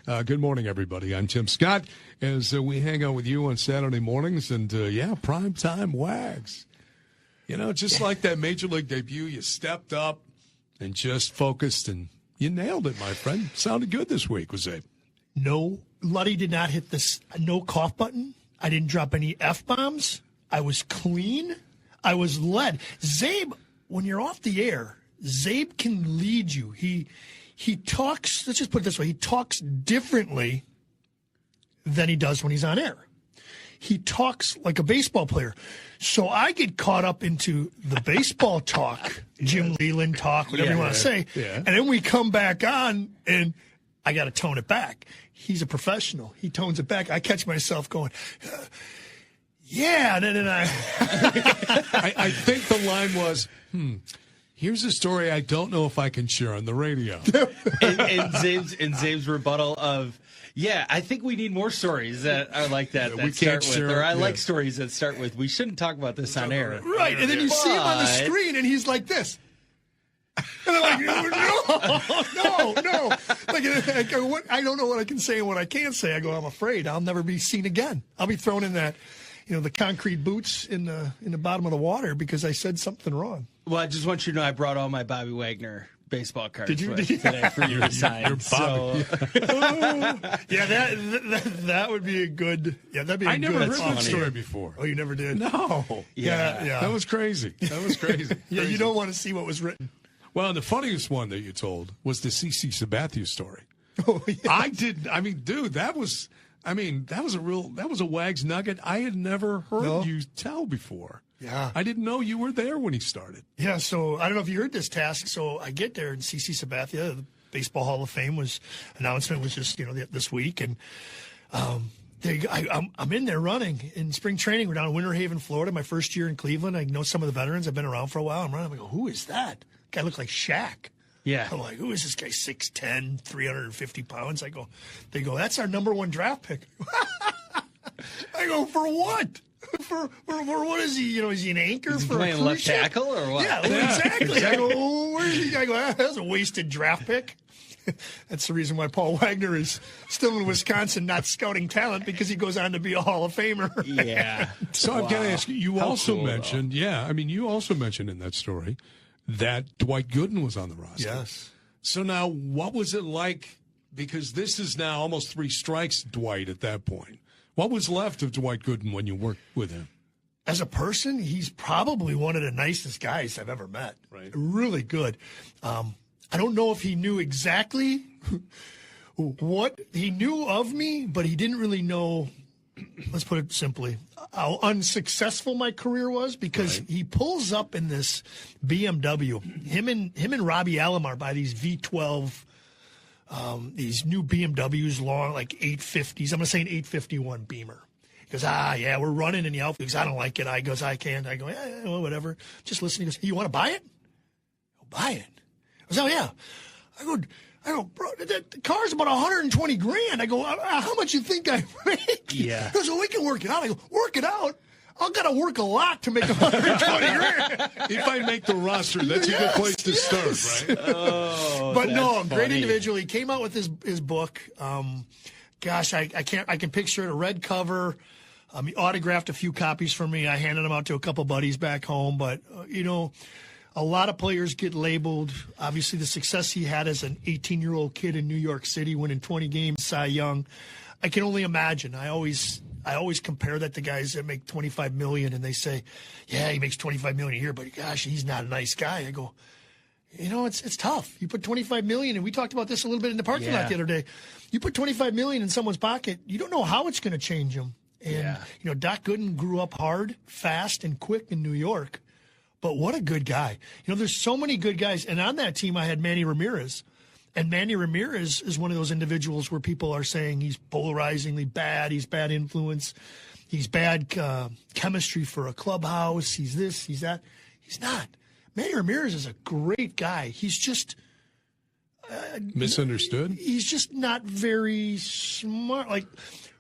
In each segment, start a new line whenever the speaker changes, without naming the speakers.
Good morning, everybody. I'm Tim Scott as we hang out with you on Saturday mornings. And, primetime Wags. You know, just like that Major League debut, you stepped up and just focused, and you nailed it, my friend. Sounded good this week, was it?
No, Luddy did not hit this no cough button. I didn't drop any F-bombs. I was clean. I was led. Zabe, when you're off the air, Zabe can lead you. He talks, let's just put it this way, he talks differently than he does when he's on air. He talks like a baseball player. So I get caught up into the baseball talk, Jim Leland talk, whatever you want to say. Yeah. And then we come back on, and I got to tone it back. He's a professional. He tones it back. I catch myself going, yeah. And then
I think the line was, here's a story I don't know if I can share on the radio.
and Zabe's rebuttal of, yeah, I think we need more stories that are like that
we
start
can't
with.
share,
Or I like stories that start with, we shouldn't talk about this on air.
Right. And then you see him on the screen, and he's like this. And I'm like, no. Like, I don't know what I can say and what I can't say. I go, I'm afraid I'll never be seen again. I'll be thrown in that, the concrete boots in the bottom of the water because I said something wrong.
Well, I just want you to know I brought all my Bobby Wagner baseball cards today for you to sign.
You're Bobby.
Yeah, that would be a good. Yeah, that'd be.
I never heard
that
story before.
Oh, you never did?
No.
Yeah.
That was crazy.
Yeah, you don't want to see what was written.
Well, the funniest one that you told was the CC Sabathia story.
Oh, yeah.
That was a Wags nugget I had never heard you tell before.
Yeah.
I didn't know you were there when he started.
Yeah, so I don't know if you heard this task. So I get there, and CC Sabathia, the Baseball Hall of Fame announcement was just, this week. And I'm in there running in spring training. We're down in Winter Haven, Florida, my first year in Cleveland. I know some of the veterans. I've been around for a while. I'm running. I go, who is that? Guy looked like Shaq.
Yeah.
I'm like, who is this guy? 6'10", 350 pounds. They go, that's our number one draft pick. I go, for what? For what is he? Is he an anchor for
playing
a
left tackle or what?
Yeah, exactly. I go, where is he? I go, that's a wasted draft pick. That's the reason why Paul Wagner is still in Wisconsin, not scouting talent, because he goes on to be a Hall of Famer.
Yeah.
So I've got to ask you. You also mentioned in that story that Dwight Gooden was on the roster.
Yes.
So now, what was it like? Because this is now almost three strikes, Dwight, at that point. What was left of Dwight Gooden when you worked with him?
As a person, he's probably one of the nicest guys I've ever met.
Right.
Really good. I don't know if he knew exactly what he knew of me, but he didn't really know, let's put it simply, how unsuccessful my career was, because he pulls up in this BMW. Him and Robbie Alomar buy these V12 these new BMWs, long, like 850s. I'm going to say an 851 Beamer. He goes, yeah, we're running in the outfield. He goes, I don't like it. I can't. I go, yeah, well, whatever. Just listen. He goes, hey, you want to buy it? I'll buy it. I go, oh, yeah. I go, bro, the car's about $120,000. I go, how much you think I make?
Yeah.
He goes, well, we can work it out. I go, work it out? I've got to work a lot to make $120,000.
If I make the roster, that's a good place to start, right?
Oh,
but no,
funny.
great individual. He came out with his book. I can picture it, a red cover. He autographed a few copies for me. I handed them out to a couple buddies back home. But, a lot of players get labeled. Obviously, the success he had as an 18-year-old kid in New York City, winning 20 games, Cy Young. I can only imagine. I always compare that to guys that make $25 million, and they say, yeah, he makes $25 million a year, but gosh, he's not a nice guy. I go, it's tough. You put $25 million, and we talked about this a little bit in the parking lot the other day. You put $25 million in someone's pocket, you don't know how it's going to change them. And, Doc Gooden grew up hard, fast, and quick in New York. But what a good guy. There's so many good guys. And on that team, I had Manny Ramirez. And Manny Ramirez is one of those individuals where people are saying he's polarizingly bad. He's bad influence. He's bad chemistry for a clubhouse. He's this, he's that. He's not. Manny Ramirez is a great guy. He's just
misunderstood.
He's just not very smart. Like,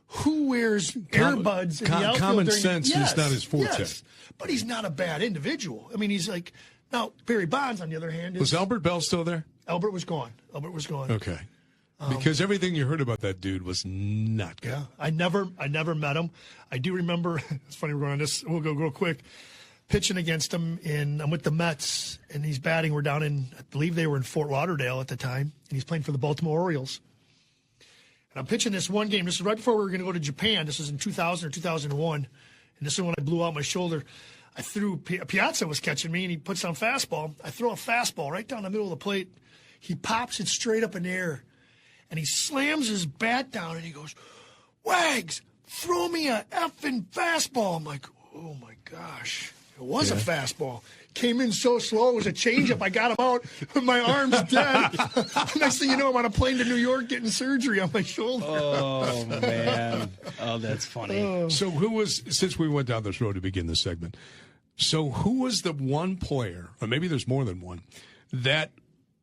who wears earbuds in the outfield?
Common sense is not his forte.
Yes, but he's not a bad individual. I mean, he's like, now, Barry Bonds, on the other hand,
was Albert Bell still there?
Albert was gone.
Okay. Because everything you heard about that dude was not good.
Yeah, I never met him. I do remember. It's funny we're going on this. We'll go real quick. Pitching against him, I'm with the Mets, and he's batting. We're down in, I believe they were in Fort Lauderdale at the time, and he's playing for the Baltimore Orioles. And I'm pitching this one game. This is right before we were going to go to Japan. This was in 2000 or 2001, and this is when I blew out my shoulder. I threw, Piazza was catching me, and he puts down fastball. I throw a fastball right down the middle of the plate. He pops it straight up in the air, and he slams his bat down, and he goes, "Wags, throw me a effing fastball." I'm like, oh, my gosh. It was a fastball. Came in so slow. It was a changeup. I got him out. My arm's dead. Next thing you know, I'm on a plane to New York getting surgery on my shoulder.
Oh, man. Oh, that's funny.
So who was, since we went down this road to begin this segment, so who was the one player, or maybe there's more than one, that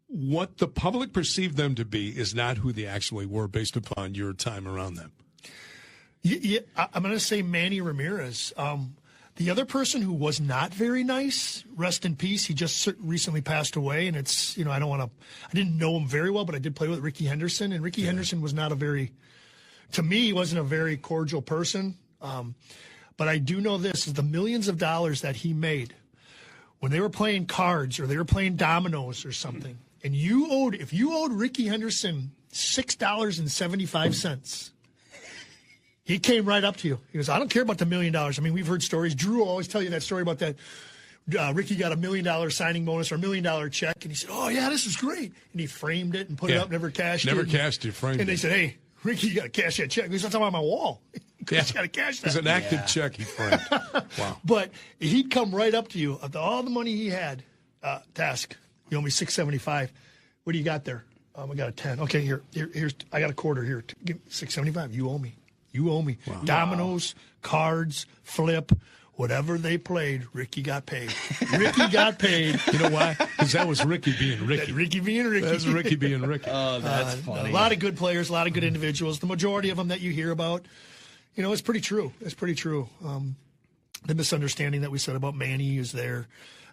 what the public perceived them to be is not who they actually were based upon your time around them?
Yeah, I'm going to say Manny Ramirez. The other person who was not very nice, rest in peace, he just recently passed away, and it's, I didn't know him very well, but I did play with Ricky Henderson, and Ricky Henderson was not to me, he wasn't a very cordial person. But I do know this, is the millions of dollars that he made when they were playing cards or they were playing dominoes or something, and if you owed Ricky Henderson $6.75, he came right up to you. He goes, "I don't care about the $1 million. I mean, we've heard stories. Drew will always tell you that story about that. Ricky got $1 million signing bonus or $1 million check. And he said, "Oh, yeah, this is great." And he framed it and put it up, never cashed it.
Never cashed it, framed it.
And they said, "Hey, Ricky, you got to cash that check." He goes, "That's on my wall." He's got to cash that.
It's an active check he framed. Wow.
But he'd come right up to you. Of all the money he had, task, you owe me $675. What do you got there? I got a 10. Okay, here's I got a quarter here. Give me $675. You owe me. You owe me. Wow. Dominoes, cards, flip, whatever they played, Ricky got paid. Ricky got paid.
You know why? Because that was Ricky being Ricky.
Ricky being Ricky.
That's Ricky being Ricky.
Oh, that's funny.
A lot of good players, a lot of good individuals. The majority of them that you hear about, it's pretty true. It's pretty true. The misunderstanding that we said about Manny is there.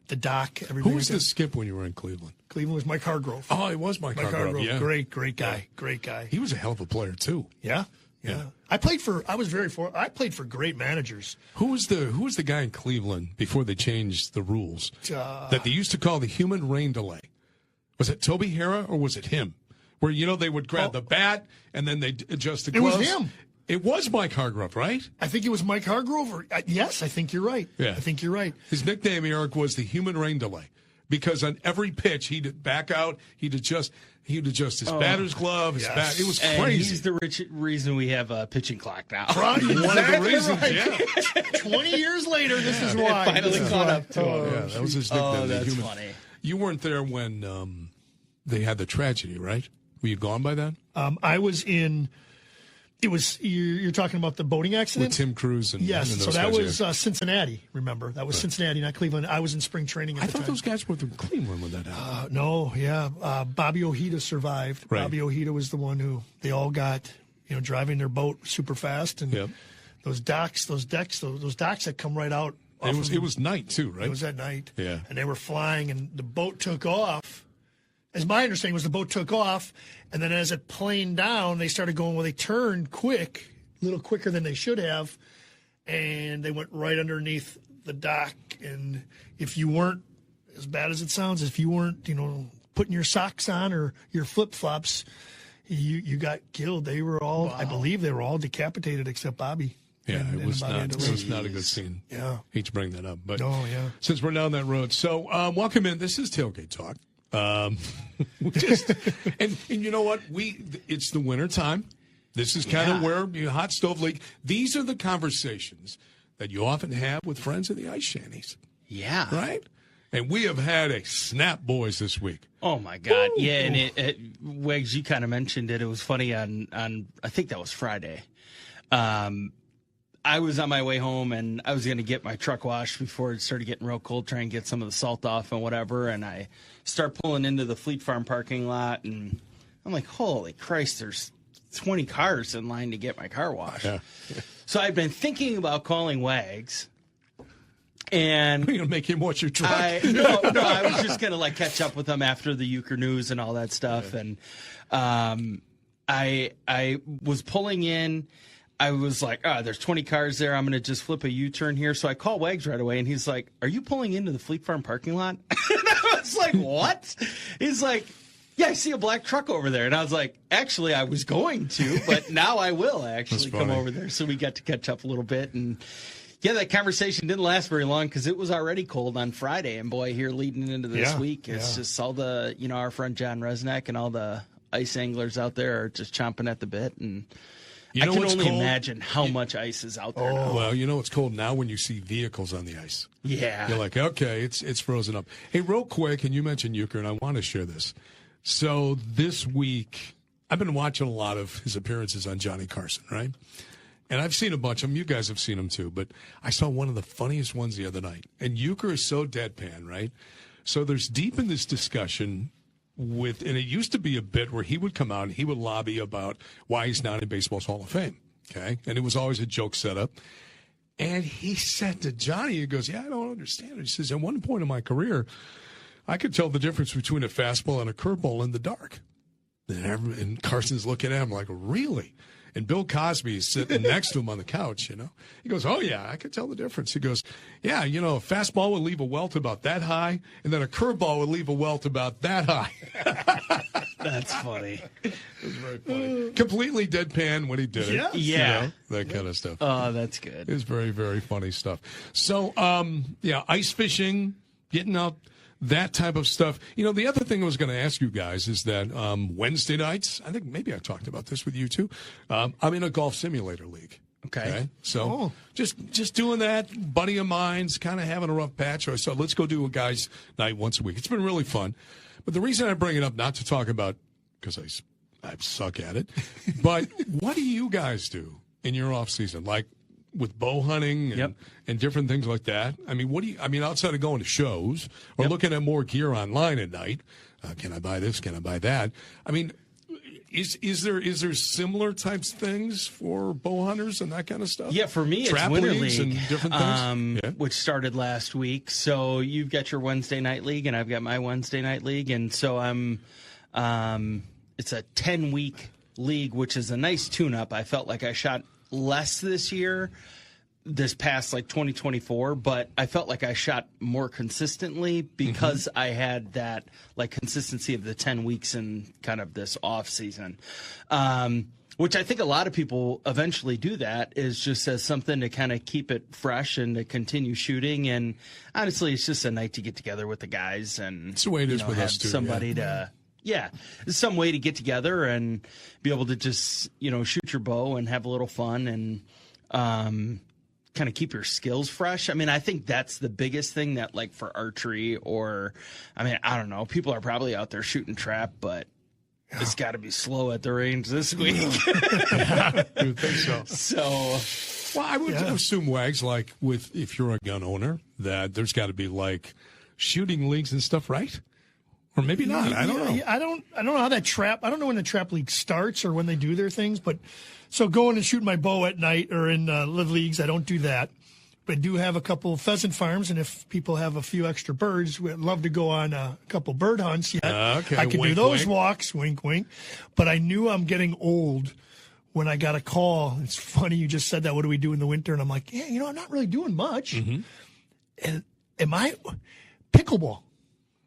The doc.
Who was the skip when you were in Cleveland?
Cleveland was Mike Hargrove.
Oh, it was Mike Hargrove. Yeah.
Great guy. Great guy.
He was a hell of a player too.
Yeah. I played for great managers.
Who was the guy in Cleveland before they changed the rules that they used to call the human rain delay? Was it Toby Hara or was it him? Where they would grab the bat and then they adjust the gloves.
It was him.
It was Mike Hargrove, right?
I think it was Mike Hargrove. Yes, I think you're right.
Yeah.
I think you're right.
His nickname, Eric, was the human rain delay. Because on every pitch, he'd back out, he'd adjust his batter's glove, his bat. It was crazy.
And he's the reason we have a pitching clock now.
Right,
one of the reasons,
right. 20 years later, this is why.
It finally caught up to him.
Yeah, that was his nickname.
Oh, that's funny.
You weren't there when they had the tragedy, right? Were you gone by then?
I was in. It was you're talking about the boating accident
with Tim Cruz and
yes.
And
so that was Cincinnati. Remember that was Cincinnati, not Cleveland. I was in spring training. I
thought those guys were from Cleveland when that happened.
No, yeah. Bobby Ojeda survived. Right. Bobby Ojeda was the one who they all got, driving their boat super fast and those decks that come right out.
It was night too, right?
It was at night.
Yeah,
and they were flying, and the boat took off. As my understanding was, the boat took off, and then as it planed down, they started going. Well, they turned quick, a little quicker than they should have, and they went right underneath the dock. And if you weren't, as bad as it sounds, if you weren't, putting your socks on or your flip flops, you got killed. They were all, I believe, they were all decapitated except Bobby.
Yeah, it was not a good scene.
Yeah,
hate to bring that up, but
since
we're down that road, so welcome in. This is Tailgate Talk. And you know what? It's the winter time. This is kind of where hot stove league. These are the conversations that you often have with friends in the ice shanties.
Yeah.
Right? And we have had a snap boys this week.
Oh my God. Woo! Yeah, and Wags, you kind of mentioned it. It was funny on I think that was Friday. I was on my way home, and I was going to get my truck washed before it started getting real cold, try and get some of the salt off and whatever, and I start pulling into the Fleet Farm parking lot, and I'm like, holy Christ, there's 20 cars in line to get my car washed. Yeah. So I've been thinking about calling Wags, and...
You're going to make him watch your truck?
No, I was just going to catch up with him after the Euchre news and all that stuff, and... I was pulling in. I was like, there's 20 cars there. I'm going to just flip a U-turn here. So I call Wags right away, and he's like, are you pulling into the Fleet Farm parking lot? And I was like, what? He's like, yeah, I see a black truck over there. And I was like, actually, I was going to, but now I will actually come over there. So we got to catch up a little bit. And, yeah, that conversation didn't last very long because it was already cold on Friday. And, boy, here leading into this week, it's just all the, our friend John Resnick and all the ice anglers out there are just chomping at the bit. And I can only imagine how much ice is out there now.
Well, it's cold now when you see vehicles on the ice.
Yeah.
You're like, okay, it's frozen up. Hey, real quick, and you mentioned Euchre, and I want to share this. So this week, I've been watching a lot of his appearances on Johnny Carson, right? And I've seen a bunch of them. You guys have seen them too. But I saw one of the funniest ones the other night. And Euchre is so deadpan, right? So there's deep in this discussion and it used to be a bit where he would come out and he would lobby about why he's not in baseball's Hall of Fame, okay? And it was always a joke setup. And he said to Johnny, he goes, yeah, I don't understand it. He says, at one point in my career, I could tell the difference between a fastball and a curveball in the dark. And Carson's looking at him like, really? And Bill Cosby is sitting next to him on the couch, He goes, oh, yeah, I could tell the difference. He goes, yeah, a fastball would leave a welt about that high, and then a curveball would leave a welt about that high.
That's funny.
It was very funny. Completely deadpan when he did it.
Yeah.
That kind of stuff.
Oh, that's good.
It was very, very funny stuff. So, ice fishing, getting out, that type of stuff. The other thing I was going to ask you guys is that Wednesday nights, I think maybe I talked about this with you too. I'm in a golf simulator league.
Okay.
So just doing that. Buddy of mine's kind of having a rough patch. So I said, let's go do a guys' night once a week. It's been really fun. But the reason I bring it up, not to talk about, because I suck at it, but what do you guys do in your off season? Like with bow hunting and different things like that? I mean, outside of going to shows or looking at more gear online at night, can I buy this? Can I buy that? I mean, is there similar types of things for bow hunters and that kind of stuff?
Yeah, for me,
Trap
it's Winter
leagues
League,
and different things?
which started last week. So you've got your Wednesday night league, and I've got my Wednesday night league. And so it's a 10-week league, which is a nice tune-up. I felt like I shot less this past 2024, but I felt like I shot more consistently because I had that consistency of the 10 weeks in kind of this off season, which I think a lot of people eventually do that is just as something to kind of keep it fresh and to continue shooting. And honestly, it's just a night to get together with the guys and
it's the way it is with us too.
Somebody to some way to get together and be able to just, shoot your bow and have a little fun and kind of keep your skills fresh. I mean, I think that's the biggest thing that for archery or, I don't know, people are probably out there shooting trap, but it's got to be slow at the range this week.
You think so? Well, I would assume, Wags, if you're a gun owner, that there's got to be shooting leagues and stuff, right? Or maybe not. I don't know.
I don't know how that trap. I don't know when the trap league starts or when they do their things. But so going and shooting my bow at night or in live leagues, I don't do that. But I do have a couple of pheasant farms, and if people have a few extra birds, we'd love to go on a couple bird hunts. I can do those walks. Wink, wink. But I knew I'm getting old when I got a call. It's funny you just said that. What do we do in the winter? And I'm like, I'm not really doing much. Mm-hmm. And pickleball?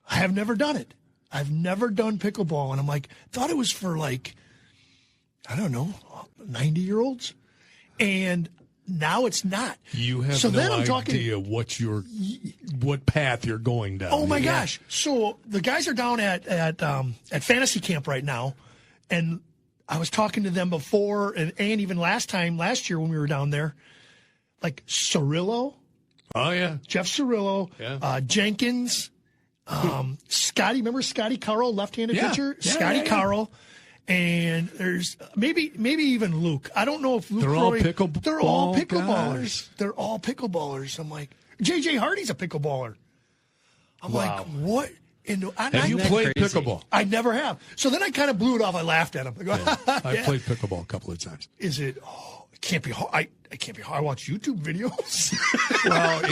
I have never done it. I've never done pickleball. And I'm like, thought it was for 90-year-olds. And now it's not. You have
idea what path you're going down.
Oh my gosh. So the guys are down at Fantasy Camp right now. And I was talking to them before and even last year when we were down there, Cirillo.
Oh yeah.
Jeff Cirillo, Jenkins, Scotty, remember Scotty Carroll, left-handed pitcher? Scotty Carroll. And there's maybe even Luke. I don't know if Luke
They're all pickleballers.
They're all pickleballers. I'm like, J.J. Hardy's a pickleballer. I'm like, what?
Have you played pickleball?
I never have. So then I kind of blew it off. I laughed at him. I go,
I played pickleball a couple of times.
Is it? Oh, it can't be hard. I can't be hard. I watch YouTube videos.
Well,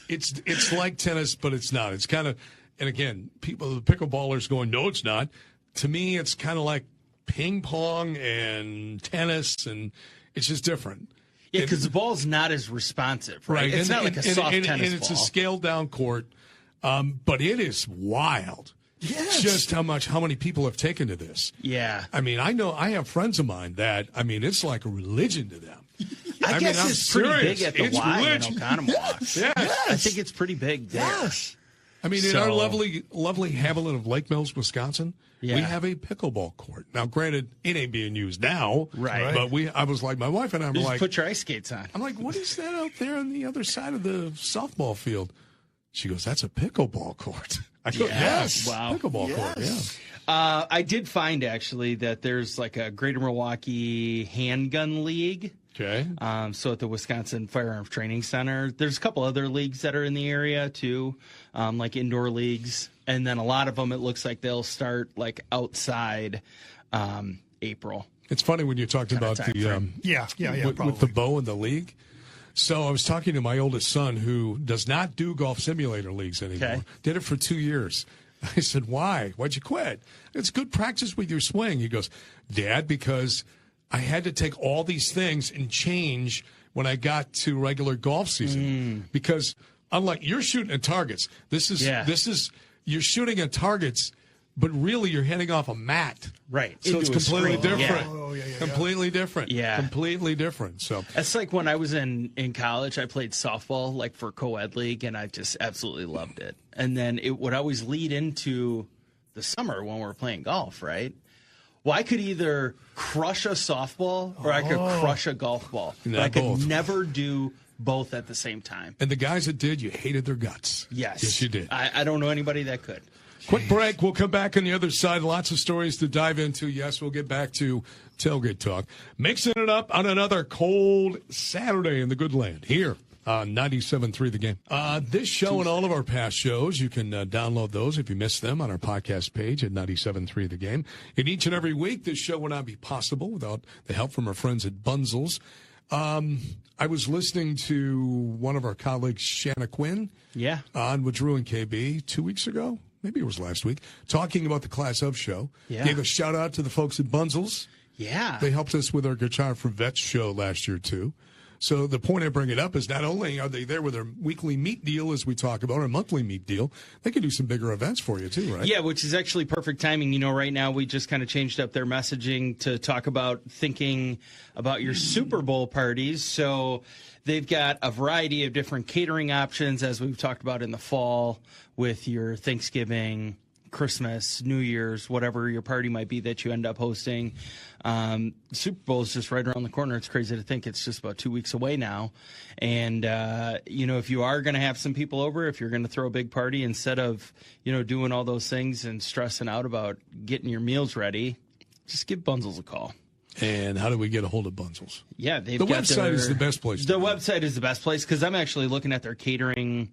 it's like tennis, but it's not. It's kind of, and again, the pickleballers going, no, it's not. To me, it's kind of like ping pong and tennis, and it's just different.
Yeah, because the ball's not as responsive, right? It's not like a soft tennis ball.
And it's a scaled-down court, but it is wild.
Yes.
Just how many people have taken to this.
Yeah.
I mean, I know I have friends of mine that, I mean, it's like a religion to them.
I guess
mean,
it's pretty
serious.
big at the
It's
Y
religion.
in Oconomowoc.
Yes.
I think it's pretty big there.
Yes.
I mean, in
So-
our lovely hamlet of Lake Mills, Wisconsin,
Yeah.
we have a pickleball court. Now, granted, it ain't being used now.
Right.
But I was like, my wife and I were
Just
like,
put your ice skates on.
I'm like, what is that out there on the other side of the softball field? She goes, that's a pickleball court. I go, yes.
Wow.
Pickleball court, yeah.
I did find, actually, that there's like a Greater Milwaukee Handgun League.
Okay.
So at the Wisconsin Firearms Training Center, there's a couple other leagues that are in the area too, like indoor leagues, and then a lot of them it looks like they'll start like outside April.
It's funny when you talked about
time
the
frame.
with the bow in the league. So I was talking to my oldest son who does not do golf simulator leagues anymore.
Okay.
Did it for 2 years. I said, why? Why'd you quit? It's good practice with your swing. He goes, Dad, because I had to take all these things and change when I got to regular golf season. Because unlike you're shooting at targets, this is you're shooting at targets, but really you're hitting off a mat.
Right.
So it's
Into a
completely
screen.
different.
Yeah.
Oh, yeah.
Completely different.
Yeah.
Completely different. So
That's like when I was in college, I played softball like for co-ed league, and I just absolutely loved it. And then it would always lead into the summer when we're playing golf, right? Well, I could either crush a softball or I could crush a golf ball. But I could
both.
never do both at the same time.
and the guys that did, you hated their guts.
Yes.
Yes, you did.
I don't know anybody that could.
Quick break. We'll come back on the other side. Lots of stories to dive into. Yes, we'll get back to tailgate talk. Mixing it up on another cold Saturday in the good land here on 97.3 The Game. This show and all of our past shows, you can download those if you missed them on our podcast page at 97.3 The Game. And each and every week, this show would not be possible without the help from our friends at Bunzel's. I was listening to one of our colleagues, Shanna Quinn,
Yeah.
on with Drew and KB 2 weeks ago. Maybe it was last week, talking about the Class of show.
Yeah.
Gave a shout out to the folks at Bunzel's.
Yeah.
They helped us with our Guitar for Vets show last year, too. So the point I bring it up is not only are they there with their weekly meat deal, as we talk about, or monthly meat deal, they can do some bigger events for you, too, right?
Yeah, which is actually perfect timing. You know, right now we just kind of changed up their messaging to talk about thinking about your Super Bowl parties. So they've got a variety of different catering options, as we've talked about in the fall, with your Thanksgiving, Christmas, New Year's, whatever your party might be that you end up hosting. Super Bowl is just right around the corner. It's crazy to think it's just about 2 weeks away now. And, you know, if you are going to have some people over, if you're going to throw a big party, instead of, you know, doing all those things and stressing out about getting your meals ready, just give Bunzel's a call.
And how do we get a hold of Bunzel's?
Yeah, they've
The
got
website is the best place to
The
go.
website is the best place because I'm actually looking at their catering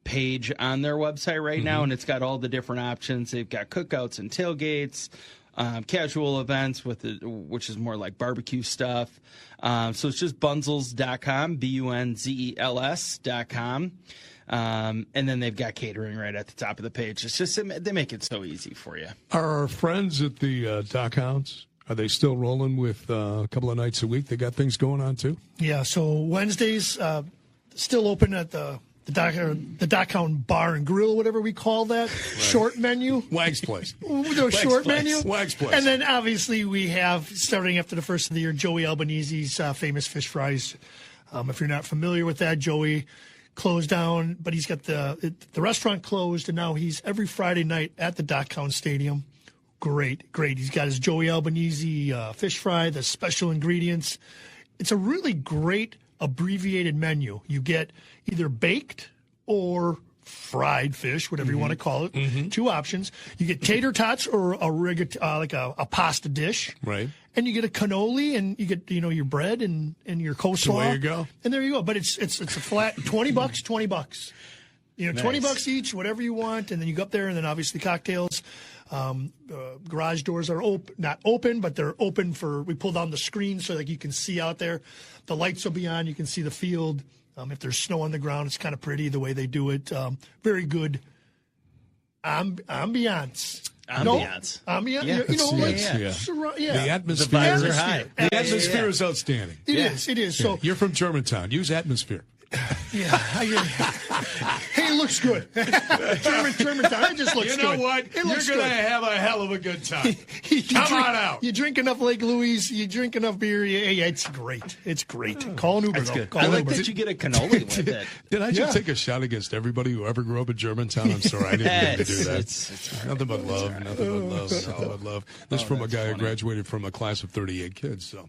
page on their website right now, and it's got all the different options. They've got cookouts and tailgates, casual events which is more like barbecue stuff. So it's just bunzels.com, bunzels.com. And then they've got catering right at the top of the page. It's just they make it so easy for you.
Are our friends at the Dock Hounds, are they still rolling with a couple of nights a week? They got things going on, too?
Yeah, so Wednesdays still open at the Dock Hound Bar and Grill, whatever we call that, short menu.
Wag's Place.
The short
Place.
menu.
Wag's Place.
And then obviously we have, starting after the first of the year, Joey Albanese's famous fish fries. If you're not familiar with that, Joey closed down, but he's got the restaurant closed, and now he's every Friday night at the Dock Hound Stadium. Great. He's got his Joey Albanese fish fry, the special ingredients. It's a really great abbreviated menu. You get either baked or fried fish, whatever you want to call it. Two options. You get tater tots or a pasta dish.
Right.
And you get a cannoli, and you get your bread and your coleslaw.
So there you go.
And there you go. But it's a flat $20, $20.
Nice.
$20 each, whatever you want, and then you go up there, and then obviously cocktails. Garage doors are not open, but they're open we pull down the screen so that you can see out there. The lights will be on. You can see the field. If there's snow on the ground, it's kind of pretty the way they do it. Very good ambiance.
Ambiance.
Ambiance.
Yeah.
You know, like,
The atmosphere.
The vibes are high.
The atmosphere is outstanding.
It is. It is. So
You're from Germantown. Use atmosphere.
yeah, hey, it looks good. Germantown, it just looks
You
good.
know what?
It
You're
looks
going to
good.
have a hell of a good time.
You
Come
drink,
on out.
You drink enough Lake Louise, you drink enough beer. Yeah, it's great. It's great. Call an Uber.
That's
though.
good.
Call
I
an
like
Uber.
that you get a cannoli with it.
Did I just
Yeah.
take a shot against everybody who ever grew up in Germantown? I'm sorry. I didn't mean to do that.
It's
Nothing but love. Nothing but love. Nothing but love. This is from a guy who
funny.
graduated from a class of 38 kids. So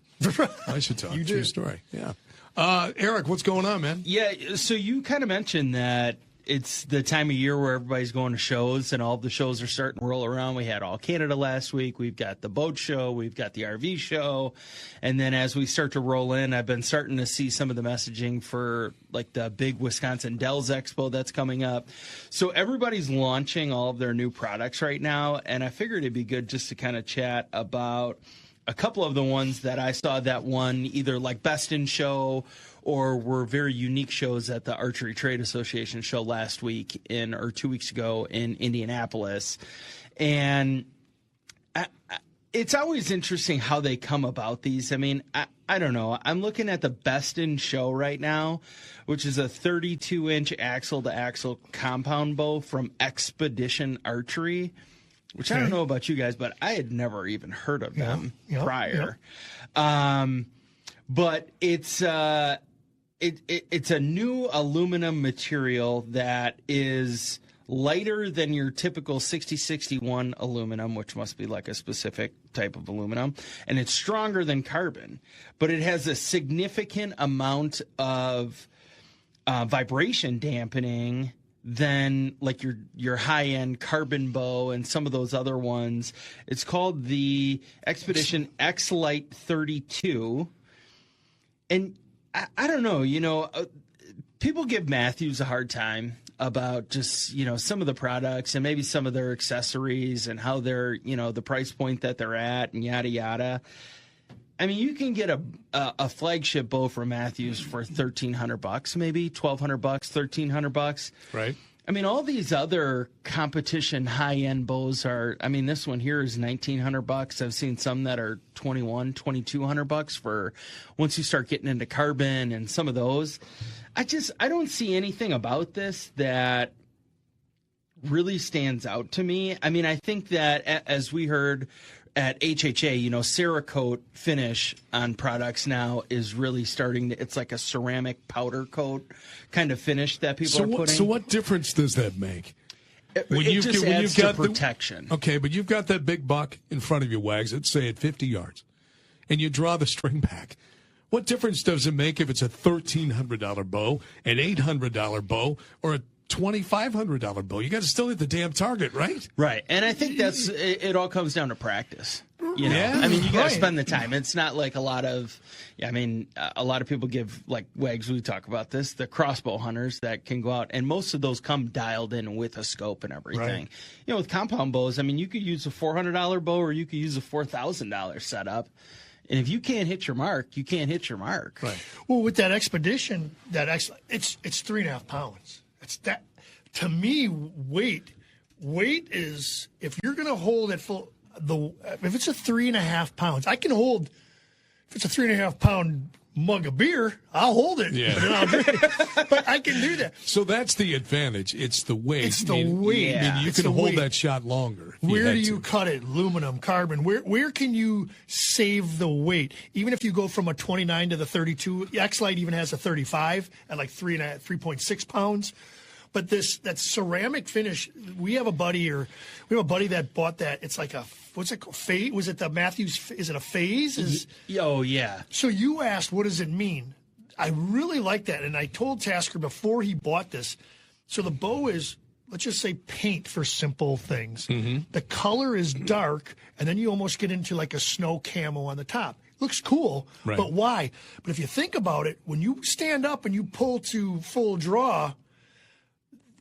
I should talk.
You
True
did.
story. Yeah. Eric, what's going on, man?
Yeah, so you kind of mentioned that it's the time of year where everybody's going to shows and all the shows are starting to roll around. We had All Canada last week. We've got the boat show. We've got the RV show. And then as we start to roll in, I've been starting to see some of the messaging for like the big Wisconsin Dells Expo that's coming up. So everybody's launching all of their new products right now. And I figured it'd be good just to kind of chat about a couple of the ones that I saw that won either like Best in Show or were very unique shows at the Archery Trade Association show last week or 2 weeks ago in Indianapolis. And it's always interesting how they come about these. I mean, I don't know. I'm looking at the Best in Show right now, which is a 32-inch axle-to-axle compound bow from Expedition Archery. Which I don't know about you guys, but I had never even heard of them prior. But it's it's a new aluminum material that is lighter than your typical 6061 aluminum, which must be like a specific type of aluminum, and it's stronger than carbon. But it has a significant amount of vibration dampening than like your high-end carbon bow and some of those other ones. It's called the Expedition X-Lite 32. And I don't know, people give Matthews a hard time about just, some of the products and maybe some of their accessories and how they're, the price point that they're at and yada, yada. I mean, you can get a flagship bow from Matthews for $1,300, maybe $1,200, $1,300.
Right.
I mean, all these other competition high-end bows are. I mean, this one here is $1,900. I've seen some that are $2,200 for once you start getting into carbon and some of those. I don't see anything about this that really stands out to me. I mean, I think that as we heard at HHA, Cerakote finish on products now is really starting to, it's like a ceramic powder coat kind of finish that people are putting.
So what difference does that make?
It just adds to protection.
Okay, but you've got that big buck in front of you, Wags, let's say at 50 yards, and you draw the string back. What difference does it make if it's a $1,300 bow, an $800 bow, or a $2,500 bow? You got to still hit the damn target, right?
Right. And I think it all comes down to practice.
Yeah.
I mean, you got to spend the time. It's not like a lot of people give, like Wags, we talk about this, the crossbow hunters that can go out, and most of those come dialed in with a scope and everything. Right. With compound bows, I mean, you could use a $400 bow or you could use a $4,000 setup. And if you can't hit your mark, you can't hit your mark.
Right. Well, with that Expedition, it's 3.5 pounds. It's that, to me, weight is, if you're going to hold it full, if it's a 3.5 pounds, I can hold, if it's a 3.5 pound mug of beer, I'll hold it.
Yeah.
But then I'll drink it. But I can do that.
So that's the advantage. It's the weight.
It's the weight.
I mean, you
It's
can
the
hold
weight.
that shot longer.
Where do you cut it? Aluminum, carbon. Where can you save the weight? Even if you go from a 29 to the 32, X-Lite even has a 35 at like 3.6 pounds. But that ceramic finish, we have a buddy that bought that. It's like what's it called? Phase? Was it the Matthews? Is it a phase?
Oh, yeah.
So you asked, what does it mean? I really like that. And I told Tasker before he bought this. So the bow is, let's just say, paint for simple things. Mm-hmm. The color is dark, and then you almost get into like a snow camo on the top. Looks cool,
right.
But why? But if you think about it, when you stand up and you pull to full draw,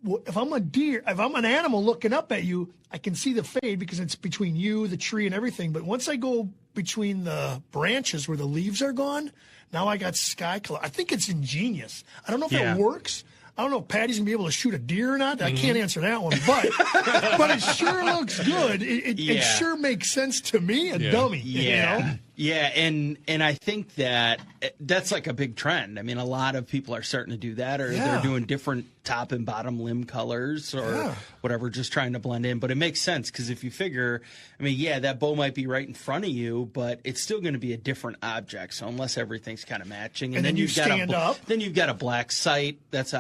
if I'm an animal looking up at you, I can see the fade because it's between you, the tree, and everything. But once I go between the branches where the leaves are gone, now I got sky color. I think it's ingenious. I don't know if it works. I don't know if Patty's gonna be able to shoot a deer or not. I can't answer that one, but it sure looks good. It sure makes sense to me, a dummy.
Yeah.
You know?
Yeah, and I think that's like a big trend. I mean, a lot of people are starting to do that, or they're doing different top and bottom limb colors or whatever, just trying to blend in. But it makes sense because if you figure, I mean, that bow might be right in front of you, but it's still going to be a different object. So unless everything's kind of matching,
and then you stand up,
then you've got a black sight that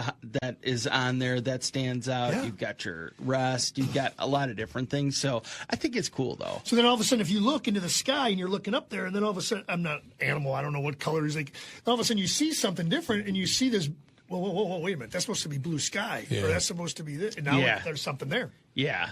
is on there that stands out.
Yeah.
You've got your rest. You've got a lot of different things. So I think it's cool though.
So then all of a sudden, if you look into the sky and you're looking up there, and then all of a sudden, I'm not animal, I don't know what color is like. All of a sudden, you see something different, and you see this. Whoa, wait a minute. That's supposed to be blue sky, or that's supposed to be this. And now there's something there.
Yeah.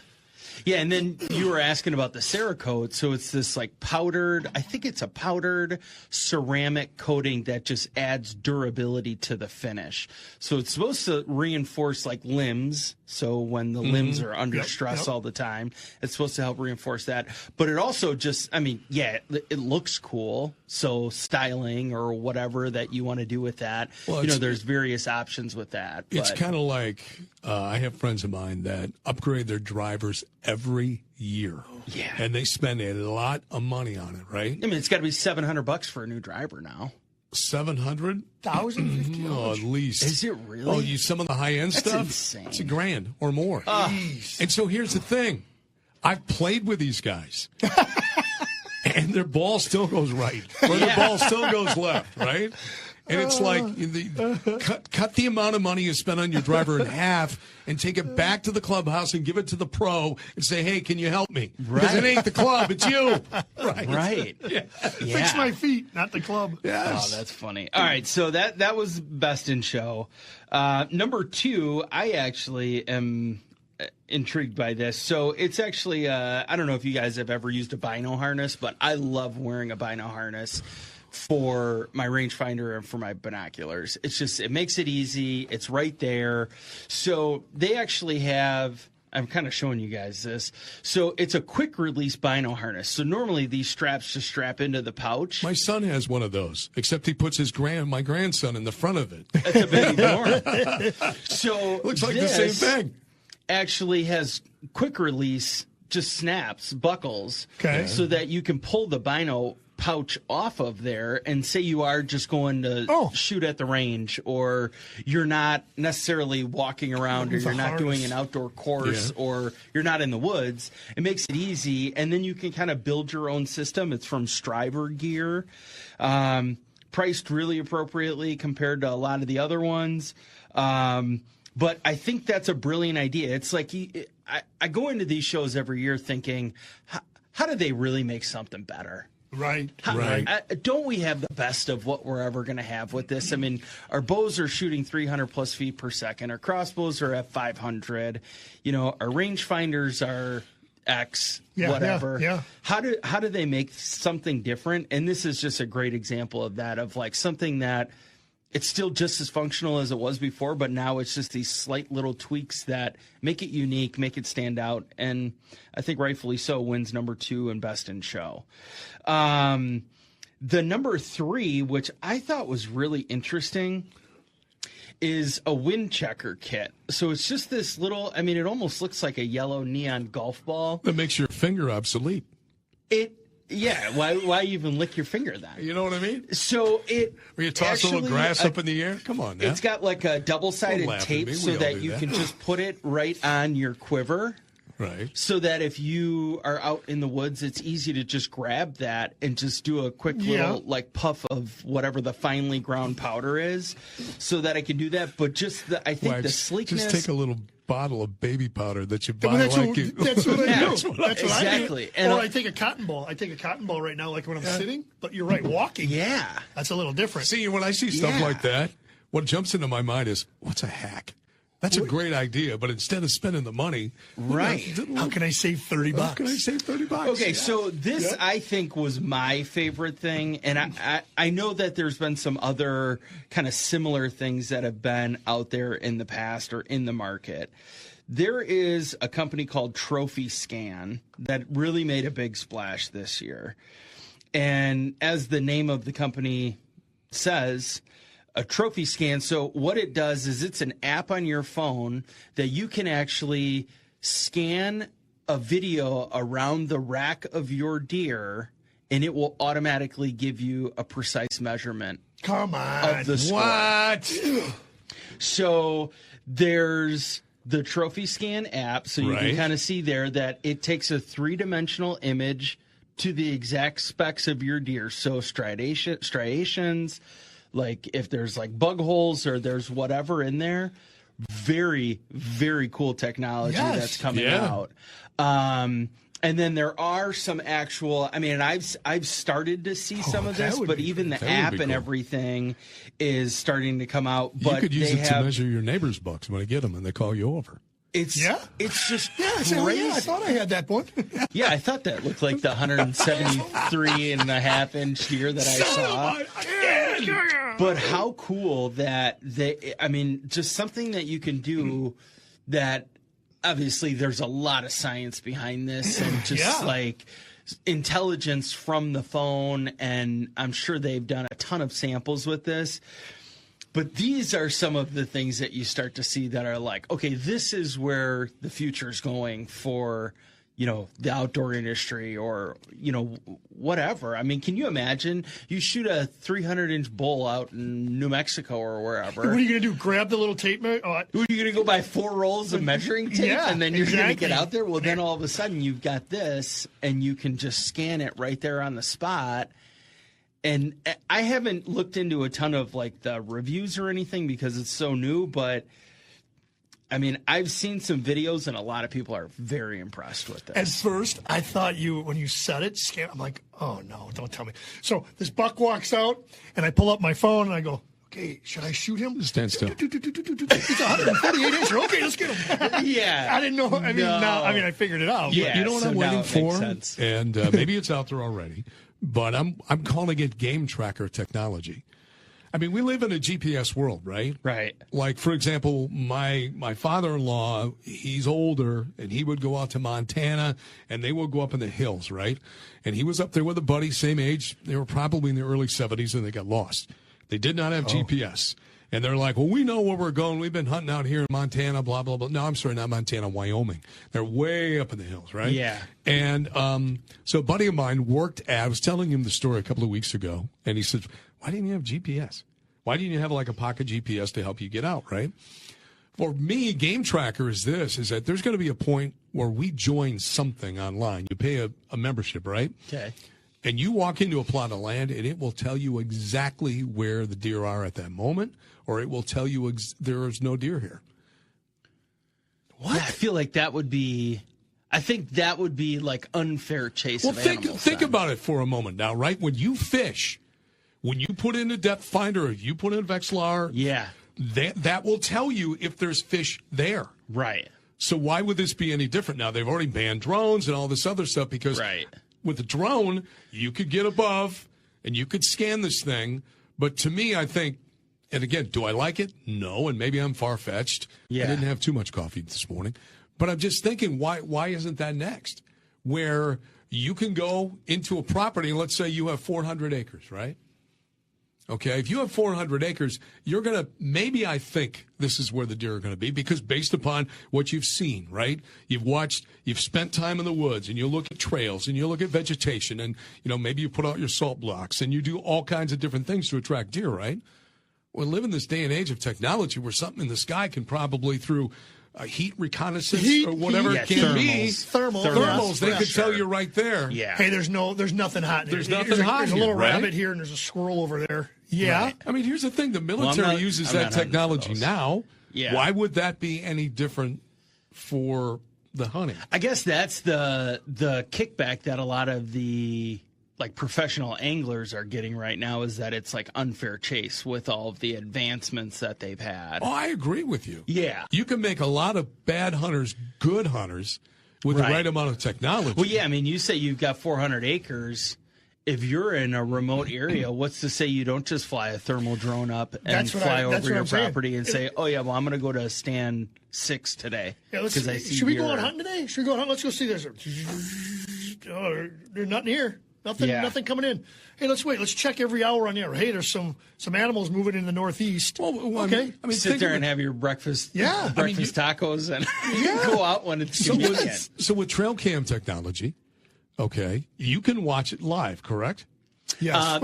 Yeah, and then you were asking about the Cerakote. So it's this like powdered, I think it's a powdered ceramic coating that just adds durability to the finish. So it's supposed to reinforce like limbs. So when the limbs are under stress all the time, it's supposed to help reinforce that. But it also just, I mean, it looks cool. So styling or whatever that you want to do with that,
well,
there's various options with that.
It's kind of like I have friends of mine that upgrade their drivers every year.
Yeah.
And they spend a lot of money on it, right?
I mean, it's got to be $700 for a new driver now.
700?
$1,050?
At least.
Is it really?
Oh, some of the high end stuff.
Insane.
It's $1,000 or more.
Jeez.
And so here's the thing: I've played with these guys, and their ball still goes right, or their ball still goes left, right? And it's like cut the amount of money you spend on your driver in half and take it back to the clubhouse and give it to the pro and say, hey, can you help me? Because it ain't the club, it's you.
Right.
Yeah.
Fix my feet, not the club.
Yes.
Oh, that's funny. All right, so that was Best in Show. Number 2, I actually am intrigued by this. So it's actually, I don't know if you guys have ever used a bino harness, but I love wearing a bino harness for my rangefinder and for my binoculars. It makes it easy. It's right there. So they actually have, I'm kind of showing you guys this. So it's a quick release bino harness. So normally these straps just strap into the pouch.
My son has one of those, except he puts my grandson in the front of it.
That's a bit more. So
looks like the same thing.
Actually has quick release, just snaps, buckles, so that you can pull the bino pouch off of there, and say you are just going to shoot at the range, or you're not necessarily walking around, or you're not doing an outdoor course, or you're not in the woods. It makes it easy, and then you can kind of build your own system. It's from Striver Gear, priced really appropriately compared to a lot of the other ones. But I think that's a brilliant idea. It's like I go into these shows every year thinking, how do they really make something better?
Right.
Don't we have the best of what we're ever going to have with this? I mean, our bows are shooting 300 plus feet per second. Our crossbows are at 500. Our rangefinders are X, whatever.
Yeah.
How do they make something different? And this is just a great example of that, of like something that it's still just as functional as it was before, but now it's just these slight little tweaks that make it unique, make it stand out, and I think rightfully so wins number 2 and Best in Show. The number 3, which I thought was really interesting, is a wind checker kit. So it's just this little, I mean, it almost looks like a yellow neon golf ball.
That makes your finger obsolete.
Yeah, why even lick your finger then?
You know what I mean?
So
Where you toss a little grass up in the air? Come on now.
It's got like a double-sided tape so that you can just put it right on your quiver.
Right.
So that if you are out in the woods, it's easy to just grab that and just do a quick little like puff of whatever the finely ground powder is, so that I can do that. But just I think the sleekness.
Just take a little bottle of baby powder that you buy.
That's what I do.
That's what
exactly.
I do. Or I take a cotton ball. I take a cotton ball right now, like when I'm sitting. But you're right, walking.
Yeah.
That's a little different.
See, when I see stuff like that, what jumps into my mind is, what's a hack? That's a great idea, but instead of spending the money,
how can I save $30?
How can I save $30?
Okay, so this I think was my favorite thing, and I know that there's been some other kind of similar things that have been out there in the past or in the market. There is a company called Trophy Scan that really made a big splash this year, and as the name of the company says, a trophy scan. So what it does is it's an app on your phone that you can actually scan a video around the rack of your deer, and it will automatically give you a precise measurement.
Come on.
Of the score.
What?
So there's the Trophy Scan app, so you can
Right.
kind of see there that it takes a 3-dimensional image to the exact specs of your deer. So striations, like if there's like bug holes or there's whatever in there. Very, very cool technology
Yes.
that's coming
Yeah.
out. And then there are some actual, I mean, I've started to see some of
that
this,
would
but
be
even the
That would be
app and
cool.
everything is starting to come out. But
You could use
they
it to
have,
measure your neighbor's bucks when I get them and they call you over.
it's
Yeah?
it's just
Yeah, I said,
crazy.
I thought I had that one.
Yeah, I thought that looked like the 173.5 inch deer that I saw. But how cool that I mean, just something that you can do that obviously there's a lot of science behind this and just
Yeah.
like intelligence from the phone. And I'm sure they've done a ton of samples with this. But these are some of the things that you start to see that are like, okay, this is where the future is going for, you know, the outdoor industry or, you know, whatever. I mean, can you imagine you shoot a 300-inch bull out in New Mexico or wherever?
What are you going to do? Grab the little tape measure? Oh,
Who are you going to go buy 4 rolls of measuring tape
Yeah,
and then you're going to
exactly.
get out there? Well, then all of a sudden you've got this and you can just scan it right there on the spot. And I haven't looked into a ton of like the reviews or anything because it's so new, but I mean, I've seen some videos and a lot of people are very impressed with
At
this.
first, I thought when you said it, scan. I'm like, oh no, don't tell me. So this buck walks out, and I pull up my phone and I go, okay, should I shoot him?
Stand still.
It's 148 incher. Okay, let's get him.
Yeah.
I didn't know. I mean,
No.
now, I figured it out.
Yeah.
You know what
so
I'm
now
waiting
it makes
for?
sense.
And maybe it's out there already, but I'm calling it game tracker technology. I mean, we live in a GPS world, right?
Right.
Like, for example, my father-in-law, he's older, and he would go out to Montana, and they would go up in the hills, right? And he was up there with a buddy, same age. They were probably in the early 70s, and they got lost. They did not have GPS. And they're like, well, we know where we're going. We've been hunting out here in Montana, blah, blah, blah. No, I'm sorry, not Montana, Wyoming. They're way up in the hills, right?
Yeah.
And so a buddy of mine I was telling him the story a couple of weeks ago, and he said, why didn't you have GPS? Why didn't you have like a pocket GPS to help you get out, right? For me, Game Tracker is that there's going to be a point where we join something online. You pay a membership, right?
Okay.
And you walk into a plot of land, and it will tell you exactly where the deer are at that moment, or it will tell you there is no deer here.
What? Yeah, I feel like that would be. I think that would be like unfair chase.
Well,
of
think
animals then.
about it for a moment now, right? When you fish, when you put in a depth finder, if you put in Vexilar,
Yeah.
that will tell you if there's fish there.
Right.
So why would this be any different now? They've already banned drones and all this other stuff because
Right.
with a drone, you could get above and you could scan this thing. But to me, I think, and again, do I like it? No, and maybe I'm far-fetched.
Yeah.
I didn't have too much coffee this morning. But I'm just thinking, why isn't that next? Where you can go into a property, and let's say you have 400 acres, right? Okay, if you have 400 acres, you're going to, maybe I think this is where the deer are going to be because based upon what you've seen, right? You've spent time in the woods and you look at trails and you look at vegetation and, you know, maybe you put out your salt blocks and you do all kinds of different things to attract deer, right? We live in this day and age of technology where something in the sky can probably through heat reconnaissance or whatever it can be. Thermals, they could tell you right there.
Yeah.
Hey, there's nothing hot.
There's
here.
nothing hot
There's a
here,
little
right?
rabbit here, and there's a squirrel over there. Yeah.
Right.
I mean, here's the thing. The military
not-
uses
I'm
that
not hunting for
technology
those.
now.
Yeah.
Why would that be any different for the hunting?
I guess that's the kickback that a lot of the like professional anglers are getting right now is that it's like unfair chase with all of the advancements that they've had.
Oh, I agree with you.
Yeah.
You can make a lot of bad hunters good hunters with the
Right.
right amount of technology.
Well, yeah, I mean, you say you've got 400 acres. If you're in a remote area, what's to say you don't just fly a thermal drone up and
That's what
fly
that's
over
what
your
I'm saying.
property and say, oh, yeah, well, I'm going to go to stand 6 today.
Yeah, let's,
'cause I see
should we go
deer.
out hunting today? Should we go out hunting? Let's go see this. Oh, there's nothing here. Nothing coming in. Hey, let's wait. Let's check every hour on the air. Hey, there's some animals moving in the northeast.
Well,
okay.
I mean,
Sit there and have your breakfast tacos and go out when it's convenient.
So with trail cam technology, okay, you can watch it live, correct?
Yes.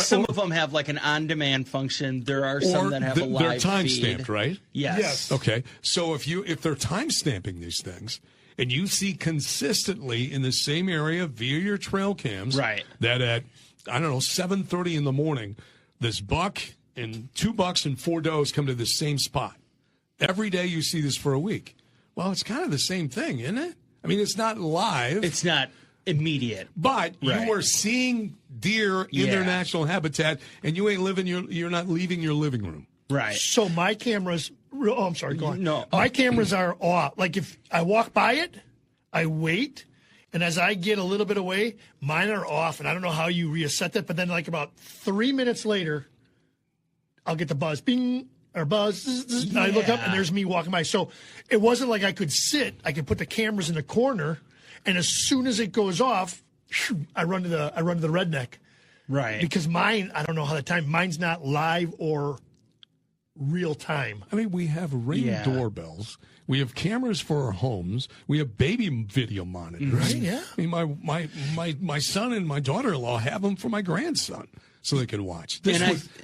Some of them have like an on-demand function. There are some that have a live
they're time
feed.
stamped, right?
Yes.
Okay. So if they're time stamping these things, and you see consistently in the same area via your trail cams,
right,
that at 7:30 in the morning, this buck and 2 bucks and 4 does come to the same spot. Every day you see this for a week. Well, it's kind of the same thing, isn't it? I mean, it's not live.
It's not immediate,
but you are seeing deer in their natural habitat, and you ain't you're not leaving your living room.
Right.
So my cameras. Oh, I'm sorry. Go on.
No,
my cameras are off. Like if I walk by it, I wait, and as I get a little bit away, mine are off. And I don't know how you reset that, but then like about 3 minutes later, I'll get the buzz, bing or buzz. And I look up, and there's me walking by. So it wasn't like I could sit. I could put the cameras in the corner. And as soon as it goes off, I run to the redneck,
right?
Because mine, I don't know how mine's not live or real time.
I mean, we have Ring doorbells, we have cameras for our homes, we have baby video monitors.
Right? Yeah.
I mean, my son and my daughter-in-law have them for my grandson, so they can watch. This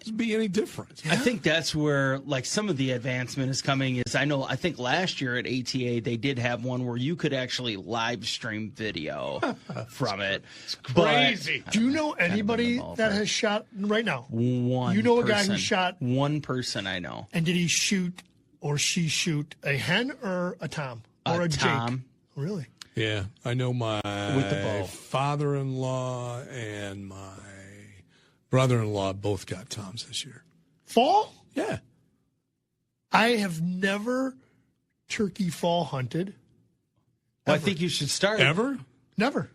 would be any different.
I think that's where like some of the advancement is coming. Is I think last year at ATA they did have one where you could actually live stream video from it.
It's crazy. Do you know anybody that has shot right now?
One.
You know
person.
A guy who shot
one person I know.
And did he shoot or she shoot a hen or a tom or a
tom.
Jake? Really?
Yeah, I know my
with the bow.
Father-in-law and my brother-in-law both got toms this year.
Fall?
Yeah.
I have never turkey fall hunted.
Well, I think you should start.
Ever?
Never.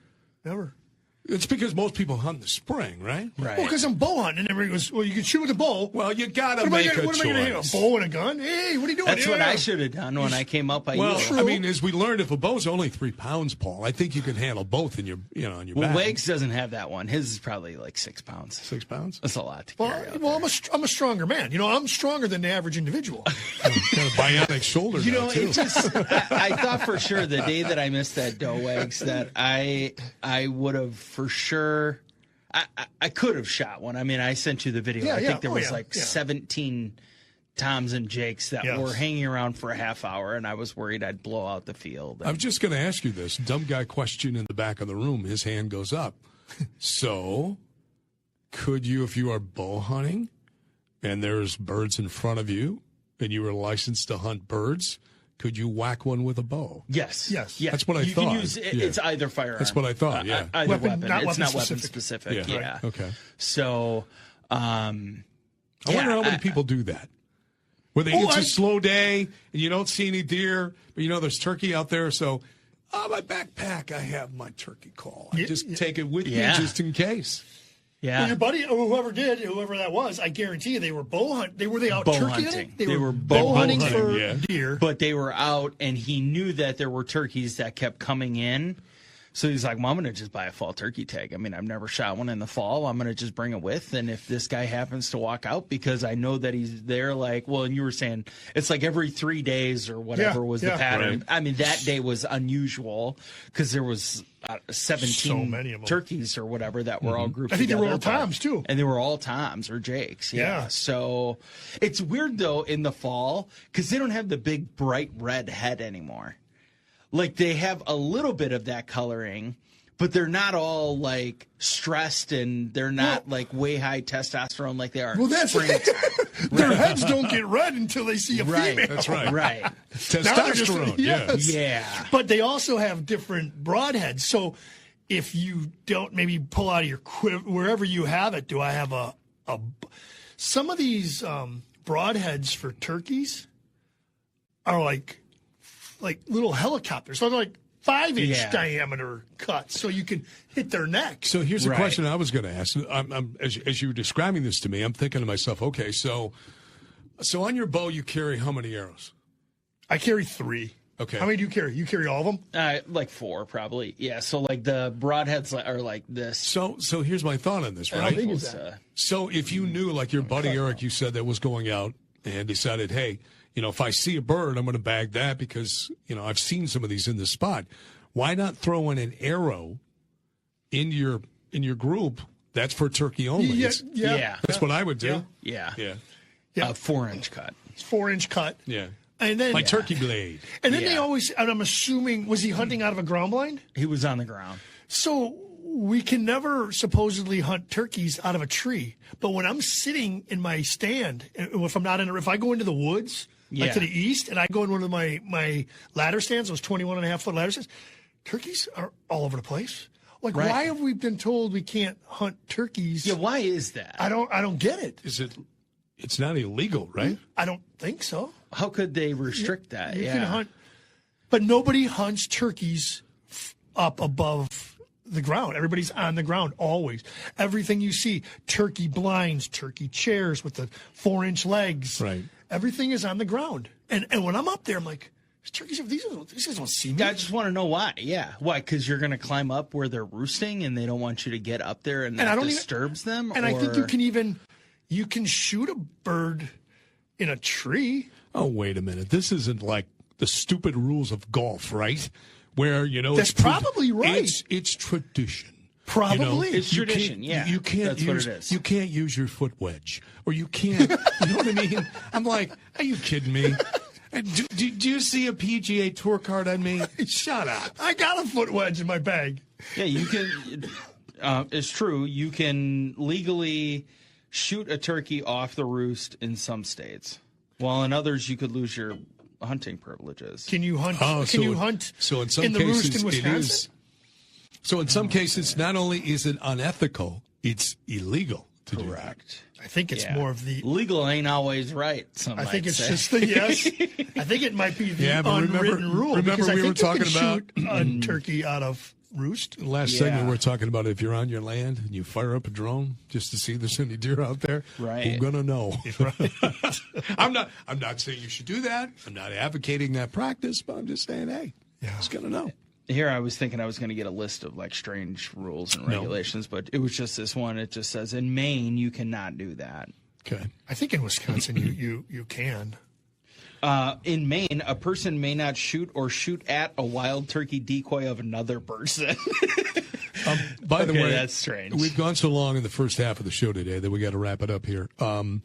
It's because most people hunt in the spring, right?
Right.
Well, because I'm bow hunting, and everybody goes, well, you can shoot with a bow.
Well, you got to make a choice.
What am I going to hit? A bow and a gun? Hey, what are you doing?
That's what I should have done when I came up.
I mean, as we learned, if a bow's only 3 pounds, Paul, I think you can handle both in your, on your back.
Wags doesn't have that one. His is probably like 6 pounds.
6 pounds?
That's a lot to carry.
I'm a stronger man. I'm stronger than the average individual.
Kind of bionic shoulder.
It just. I thought for sure the day that I missed that doe, Wags, that I would have for sure. I could have shot one. I mean, I sent you the video. I think there was 17 toms and jakes that were hanging around for a half hour, and I was worried I'd blow out the field.
I'm just going to ask you this. Dumb guy question in the back of the room. His hand goes up. So, could you, if you are bow hunting and there's birds in front of you and you were licensed to hunt birds, could you whack one with a bow?
Yes.
That's what I thought.
You can use it's either firearm.
That's what I thought. Yeah.
Either weapon.
Not
It's not
weapon
weapon specific. Yeah.
Right. Okay.
So,
I wonder how many people do that. Where it's a slow day and you don't see any deer, but there's turkey out there. So, my backpack, I have my turkey call. I just take it with me just in case.
Yeah.
Well, your buddy, or whoever that was, I guarantee you they were bow hunting. Were they out
bow
turkey
hunting?
hunting? They were bow hunting for deer.
But they were out, and he knew that there were turkeys that kept coming in. So he's like, well, I'm going to just buy a fall turkey tag. I mean, I've never shot one in the fall. I'm going to just bring it with. And if this guy happens to walk out, because I know that he's there, like, well, and you were saying it's like every 3 days or whatever was the pattern.
Right.
I mean, that day was unusual because there was 17
so many of them.
turkeys or whatever that were all grouped together.
I think they were all toms, too.
And they were all toms or jakes. Yeah. So it's weird, though, in the fall because they don't have the big bright red head anymore. Like, they have a little bit of that coloring, but they're not all, like, stressed and they're not, like, way high testosterone like they are.
Well, that's their heads don't get red until they see a female.
That's right.
Right.
Testosterone.
Yeah.
But they also have different broadheads. So if you don't maybe pull out of your quiver, wherever you have it, do I have some of these broadheads for turkeys are like little helicopters. So they're like 5-inch diameter cuts, so you can hit their neck.
So here's a question I was going to ask. As you were describing this to me, I'm thinking to myself, okay, so on your bow you carry how many arrows?
I carry 3.
Okay.
How many do you carry? You carry all of them?
Like 4 probably. Yeah. So like the broadheads are like this.
So here's my thought on this,
How
right?
big is that?
So if you knew, like your buddy Eric, you said that was going out and decided, hey, if I see a bird, I'm going to bag that because, I've seen some of these in this spot. Why not throw in an arrow in your group? That's for turkey only.
Yeah.
That's what I would do.
Yeah.
Yeah.
Yeah.
4-inch cut.
It's 4-inch cut.
Yeah.
And then
Turkey blade.
And then
Yeah.
they always, and I'm assuming, was he hunting out of a ground blind?
He was on the ground.
So we can never supposedly hunt turkeys out of a tree. But when I'm sitting in my stand, if I go into the woods, like to the east, and I go in one of my ladder stands, those 21.5-foot ladder stands, turkeys are all over the place. Like,
Right.
why have we been told we can't hunt turkeys?
Yeah. Why is that?
I don't get it.
It's not illegal, right?
I don't think so.
How could they restrict that?
You can hunt, but nobody hunts turkeys up above the ground. Everybody's on the ground always. Everything you see, turkey blinds, turkey chairs with the 4-inch legs.
Right.
Everything is on the ground. And when I'm up there, I'm like, these guys don't see me.
I just want to know why. Yeah. Why? Because you're going to climb up where they're roosting and they don't want you to get up there and that disturbs them?
And I think you can shoot a bird in a tree.
Oh, wait a minute. This isn't like the stupid rules of golf, right? Where,
That's probably right.
It's tradition.
Probably.
It's
You
tradition,
can't-
yeah.
You can't
That's
use,
what it is.
You can't use your foot wedge. Or you can't, you know what I mean? I'm like, are you kidding me? Do you see a PGA Tour card on me? Shut up.
I got a foot wedge in my bag.
Yeah, you can. It's true. You can legally shoot a turkey off the roost in some states, while in others you could lose your hunting privileges.
Can you hunt?
So in some
in the roost
cases,
in
it
Wisconsin?
is. So in some cases, not only is it unethical, it's illegal to do that.
Correct.
I think it's more of the.
Legal ain't always right.
I think it's just the yes. I think it might be the
but
unwritten rule.
remember
because I
we
think
were
you
talking
can
about
shoot a turkey out of roost.
Last segment, we were talking about if you're on your land and you fire up a drone just to see if there's any deer out there.
Right.
Who's gonna know? I'm not saying you should do that. I'm not advocating that practice, but I'm just saying, hey, who's gonna know?
Here I was thinking I was going to get a list of like strange rules and regulations, but it was just this one. It just says in Maine you cannot do that.
Okay.
I think in Wisconsin you can.
In Maine, a person may not shoot or shoot at a wild turkey decoy of another person.
By the way,
that's strange.
We've gone so long in the first half of the show today that we got to wrap it up here. I'm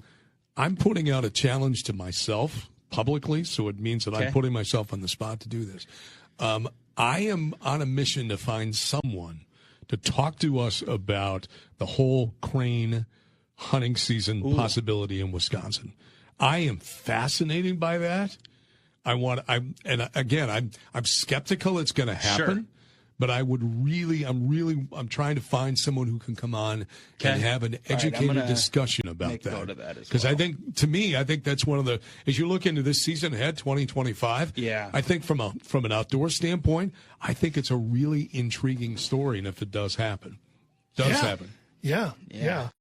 putting out a challenge to myself publicly, so it means that I'm putting myself on the spot to do this. I am on a mission to find someone to talk to us about the whole crane hunting season possibility in Wisconsin. I am fascinated by that. I'm skeptical it's going to happen.
Sure.
But I'm trying to find someone who can come on and have an educated discussion about
make
that.
note of that as
Because
well.
I think that's one of the, as you look into this season ahead, 2025.
Yeah.
I think from an outdoor standpoint, I think it's a really intriguing story, and if it does happen, happen.
Yeah.